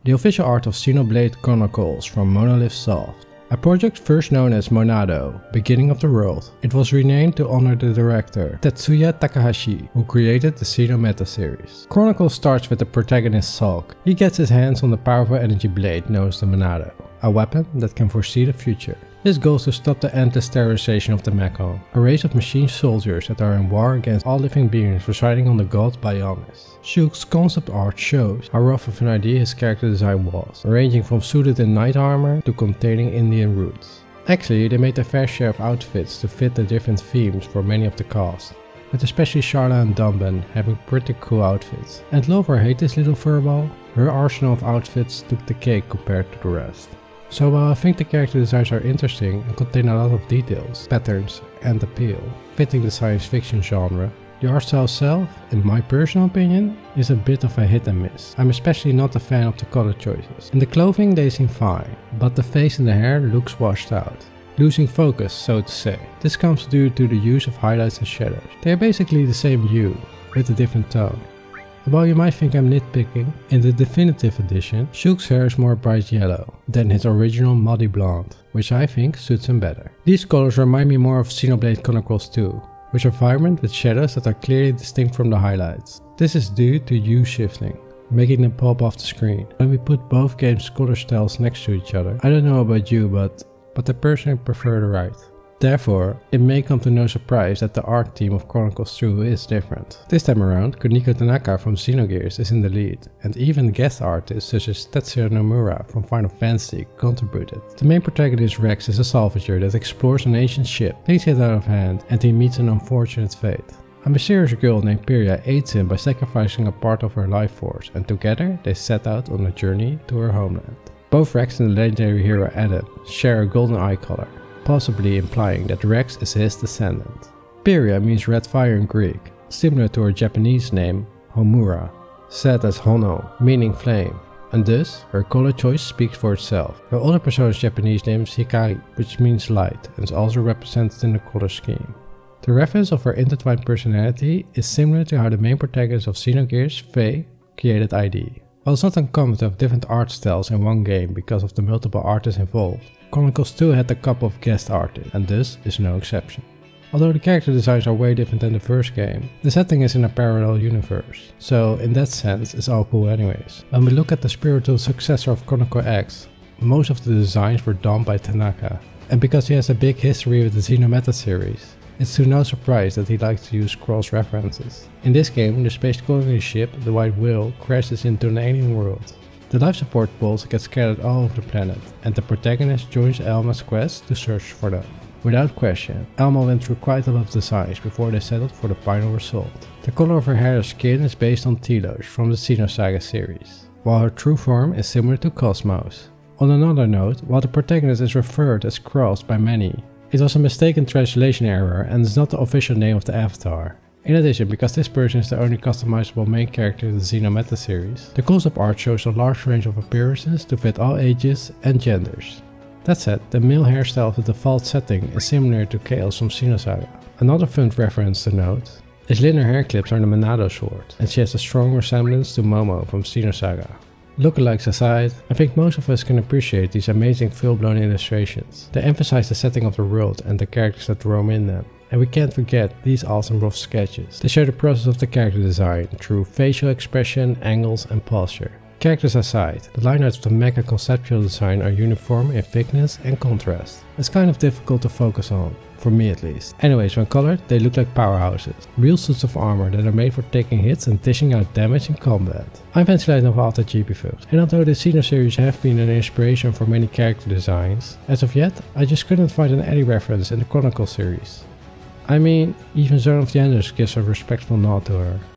the official art of Xenoblade Chronicles from Monolith Soft. A project first known as Monado, Beginning of the World, it was renamed to honor the director Tetsuya Takahashi, who created the xeno-metaseries. Chronicles starts with the protagonist Sulk. He gets his hands on the powerful energy blade known as the Monado, a weapon that can foresee the future. His goal is to stop the endless terrorization of the Mechon, a race of machine soldiers that are in war against all living beings residing on the god Bionis. Shulk's concept art shows how rough of an idea his character design was, ranging from suited in knight armor to containing Indian roots. Actually, they made a fair share of outfits to fit the different themes for many of the cast, with especially Sharla and Dunban having pretty cool outfits. And love or hate this little furball, her arsenal of outfits took the cake compared to the rest. So while I think the character designs are interesting and contain a lot of details, patterns and appeal, fitting the science fiction genre, the art style itself, in my personal opinion, is a bit of a hit and miss. I'm especially not a fan of the color choices. In the clothing they seem fine, but the face and the hair looks washed out, losing focus so to say. This comes due to the use of highlights and shadows. They are basically the same hue, with a different tone. While you might think I'm nitpicking, in the definitive edition, Shulk's hair is more bright yellow than his original muddy blonde, which I think suits him better. These colors remind me more of Xenoblade Chronicles 2, which are vibrant with shadows that are clearly distinct from the highlights. This is due to hue shifting, making them pop off the screen. When we put both games' color styles next to each other, I don't know about you, but I personally prefer the right. Therefore, it may come to no surprise that the art team of Chronicles 2 is different. This time around, Kuniko Tanaka from Xenogears is in the lead, and even guest artists such as Tetsuya Nomura from Final Fantasy contributed. The main protagonist Rex is a salvager that explores an ancient ship. Things get out of hand and he meets an unfortunate fate. A mysterious girl named Pyria aids him by sacrificing a part of her life force, and together they set out on a journey to her homeland. Both Rex and the legendary hero Adam share a golden eye color, possibly implying that Rex is his descendant. Pyria means red fire in Greek, similar to her Japanese name Homura, said as Hono, meaning flame, and thus her color choice speaks for itself. Her older persona's Japanese name is Hikari, which means light and is also represented in the color scheme. The reference of her intertwined personality is similar to how the main protagonist of Xenogears, Faye, created ID. While it's not uncommon to have different art styles in one game because of the multiple artists involved, Chronicles 2 had a couple of guest artists, and this is no exception. Although the character designs are way different than the first game, the setting is in a parallel universe, so in that sense it's all cool anyways. When we look at the spiritual successor of Chronicles X, most of the designs were done by Tanaka, and because he has a big history with the xeno-metaseries, it's to no surprise that he likes to use cross references. In this game, the space colony ship, the White Whale, crashes into an alien world. The life support pods get scattered all over the planet, and the protagonist joins Alma's quest to search for them. Without question, Alma went through quite a lot of designs before they settled for the final result. The color of her hair and skin is based on Telos from the Xenosaga series, while her true form is similar to Cosmos. On another note, while the protagonist is referred as Cross by many, it was a mistaken translation error and is not the official name of the avatar. In addition, because this person is the only customizable main character in the xeno-metaseries, the concept art shows a large range of appearances to fit all ages and genders. That said, the male hairstyle of the default setting is similar to Chaos from Xenosaga. Another fun reference to note is Linner hair clips are the Monado sword, and she has a strong resemblance to Momo from Xenosaga. Lookalikes aside, I think most of us can appreciate these amazing full-blown illustrations. They emphasize the setting of the world and the characters that roam in them. And we can't forget these awesome rough sketches. They show the process of the character design through facial expression, angles and posture. Characters aside, the line arts of the mecha conceptual design are uniform in thickness and contrast. It's kind of difficult to focus on, for me at least. Anyways, when colored, they look like powerhouses. Real suits of armor that are made for taking hits and dishing out damage in combat. I'm fascinated of all the GP films, and although the Xeno series have been an inspiration for many character designs, as of yet, I just couldn't find an Eddie reference in the Chronicles series. I mean, even Zone of the Enders gives a respectful nod to her.